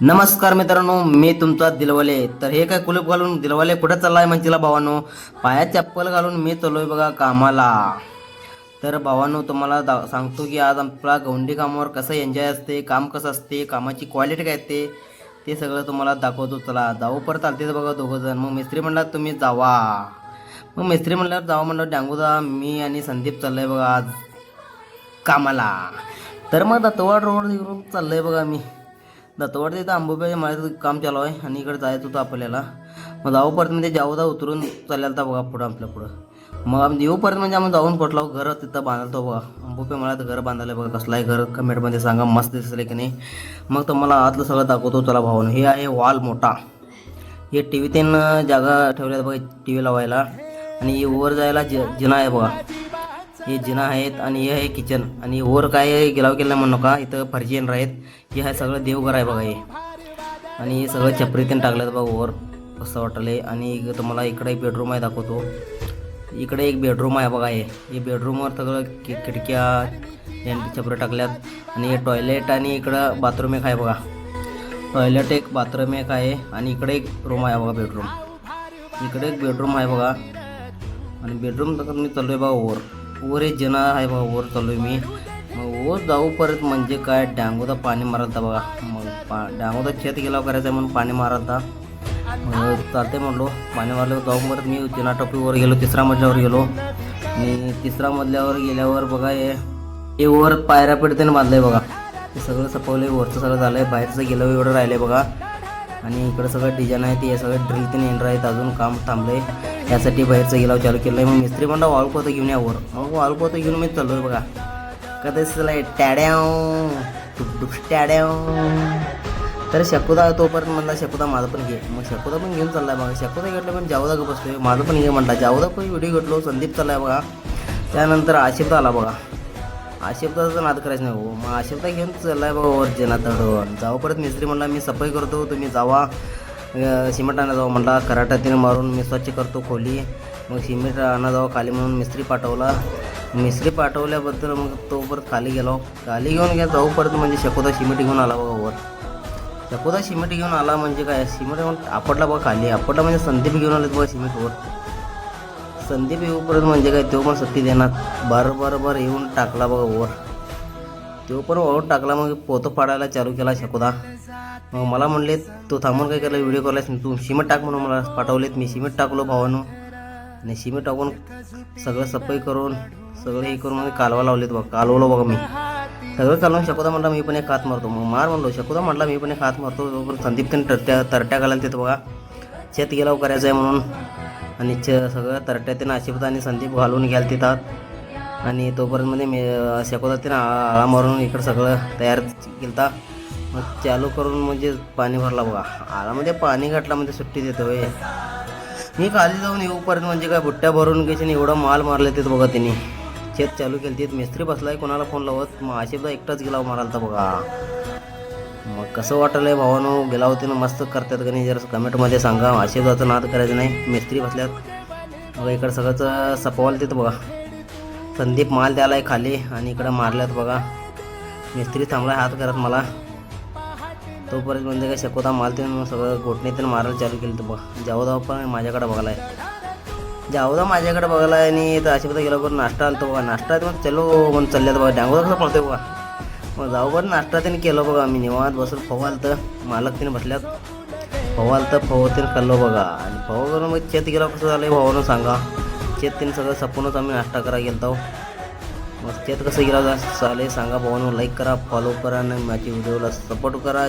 नमस्कार मित्रांनो, मी तुमचा दिलवाले. तर हे काय कुलूप घालून दिलवाले कुठं चाललाय म्हणतीला भावानो. पायात चप्पल घालून मी चाललोय बघा कामाला. तर भावानो तुम्हाला सांगतो की आज आपला गवंडी कामावर कसं एन्जॉय असते, काम कसं असते, कामाची क्वालिटी काय असते ते सगळं तुम्हाला दाखवतो. चला जाऊ परत चालतेच बघा दोघं जण. मग मिस्त्री म्हणला तुम्ही जावा. मग मिस्त्री म्हणल्यावर जावा म्हणलं डांगूदा मी आणि संदीप चाललंय बघा आज कामाला. तर मग दत्तवाड रोड घेऊन चाललंय बघा मी. दत्तवाड तिथं आंबोब्याच्या माळ्याचं काम चालू आहे आणि इकडे जायचं होतं आपल्याला. मग जाऊपर्यंत म्हणजे जाऊदा उतरून चाललेला होता बघा पुढं आपल्या पुढं. मग आम्ही येऊपर्यंत म्हणजे आम्ही जाऊन पटलो घर तिथं बांधतो बघा. आंबोब्या माळ्यात घर बांधायला बघा. कसलं आहे घर कमेंटमध्ये सांगा, मस्त दिसलं की नाही. मग तुम्हाला आतलं सगळं दाखवतो चला भावानं. हे आहे वॉल मोठा. हे टी व्ही तीन जागा ठेवल्यात बघा टी व्ही लावायला. आणि वर जायला जिना आहे बघा. हे जिना आहेत आणि हे आहे किचन. आणि वर काय गिलाव केलं म्हणू नका, इथं फरशी येणार आहेत. हे आहे सगळं देवघर आहे बघा हे. आणि हे सगळं छपरीतीन टाकलं बघा वर कसं वाटलं. आणि तुम्हाला इकडे एक बेडरूम आहे दाखवतो. इकडे एक बेडरूम आहे बघा. हे बेडरूमवर सगळं खिडक्या छपरं टाकल्यात. आणि हे टॉयलेट आणि इकडं बाथरूम एक आहे बघा. टॉयलेट एक बाथरूम एक आहे. आणि इकडे एक रूम आहे बघा बेडरूम. इकडे एक बेडरूम आहे बघा. आणि बेडरूम तर मी चाललो आहे बघा वर एक जना आहे बघा. वर चालू आहे मी. मग वर जाऊ परत म्हणजे काय डांगोदा पाणी मारता बघा. मग डांगोदा शेत गेल्यावर करायचं आहे म्हणून पाणी मारता. मग चालते म्हणलो पाणी मारल्यावर जाऊन परत मी जना टोपीवर गेलो. तिसऱ्या मजल्यावर गेलो. आणि तिसऱ्या मजल्यावर गेल्यावर बघा हे वर पायऱ्या पिढतीने बांधलं आहे बघा. हे सगळं सपवलं आहे. वरचं सगळं झालं आहे. बाहेरचं गेलं एवढं राहिलं आहे बघा. आणि इकडं सगळं डिझाईन आहे. ते सगळं ड्रिल तीन येणार आहेत. अजून काम थांबलं आहे. त्यासाठी बाहेरचं गिलाव चालू केलं आहे. मग मिस्त्री म्हणला वाळपोतं घेऊन यावर. मग वाळपोतं घेऊन मी चाललो आहे बघा. कधीच टॅड्याव टुकडुक टॅड्याव. तर शकुदा तोपर्यंत म्हणला शकुदा माझं पण घे. मग शकुदा पण घेऊन चालला आहे बघा. शकुदा घेतलं पण जाऊदा का बसतोय. माझं पण घे म्हणला. जाऊदा पण व्हिडिओ घेतलो. संदीप चालला आहे बघा. त्यानंतर आशिफदा आला बघा. आशिफदाचा नाद करायचं नाही हो. मग आशिफदा घेऊन चालला आहे बघा वर जना तडून. जाऊ परत मिस्त्री म्हणला मी सफाई करतो तुम्ही जावा. सिमेंट आणा जावं म्हटला. कराटातीने मारून मी स्वच्छ करतो खोली. मग सिमेंट आणा जावं खाली म्हणून मिस्त्री पाठवला. मिस्त्री पाठवल्याबद्दल मग तो परत खाली गेलो. खाली घेऊन घ्या जाऊ परत म्हणजे शकुदा सिमेंट घेऊन आला बघा वर. शकुदा सिमेंट घेऊन आला म्हणजे काय सिमेंट आपटला बघा खाली. आपटला म्हणजे संदीप घेऊन आले बघा सिमेंटवर. संदीप येऊपर्यंत म्हणजे काय तो पण सत्ती देणार बरं येऊन टाकला बघा वर. तो पण वर टाकला. मग पोतं पाडायला चालू केला शकुदा. मग मला म्हणले तो थांबून काय केलं व्हिडिओ करायलास तू सिमेंट टाक म्हणून मला पाठवलेत. मी सिमेंट टाकलो भावानो. आणि सिमेंट टाकून सगळं सफाई करून सगळं हे करून म्हणजे कालवा लावलेत बघा. कालवलं बघा मी सगळं कालवून. शकुदा म्हटला मी पण एक हात मारतो. मग मार म्हणलो. शकुदा म्हटला मी पण एक हात मारतो. पण संदीप त्यांनी तरट्या घालायला तिथं बघा. शेत गेलाव करायचं आहे म्हणून. आणि सगळं तरट्या त्यानं आशिफदा आणि संदीप घालून घ्याल तिथं. आणि तोपर्यंत म्हणजे मी शकुदा त्यानं आळा मारून इकडं सगळं तयार केलं. मग चालू करून म्हणजे पाणी भरला बघा. आळामध्ये पाणी घातला म्हणजे सुट्टी देतो आहे. मी खाली जाऊन येऊपर्यंत म्हणजे काय बुट्ट्या भरून घ्यायचे एवढा माल मारले तिथं बघा. त्यांनी शेत चालू केली. तिथं मिस्त्री बसलाय कोणाला फोन लावत. मग आशिफदा एकटाच गेलाव मारायला बघा. मग कसं वाटलं आहे भावानो गेला होते ना मस्त करतात का नाही जरा कमेंटमध्ये सांगा. आशिफदाचं नाद करायचं नाही. मिस्त्री बसल्यात बघा. इकडं सगळंच सपवाल तिथं बघा. संदीप माल द्यायला आहे खाली आणि इकडं मारल्यात बघा. मिस्त्री थांबला हात करत मला. तोपर्यंत म्हणजे काय शकुदा माल ते सगळं घोटणीतून मारायला चालू केलं तर बघा. जाऊदा पण माझ्याकडे बघायला आहे. जाऊदा माझ्याकडे बघायला आहे. आणि तर आशिफदा गेला बरं नाश्ता आला बघा. नाश्ता मग चलो म्हणून चालल्यात बघा. डांगोदा कसं पळतोय बघा. मग जाऊ बरं नाश्ता त्याने केलं बघा. मी निवांत बसून फव आलं तर मालक तिने बसल्यात. फव आलं तर फव तिने खाल्लो बघा. आणि फव करून मग शेत गेला कसं झालं आहे भावानं सांगा. शेत तिने सगळं सपूनच आम्ही नाश्ता करायला गेलो. मग शेत कसं गेला चालेल सांगा भावानं. लाईक करा फॉलो करा आणि माझ्या व्हिडिओला सपोर्ट करा.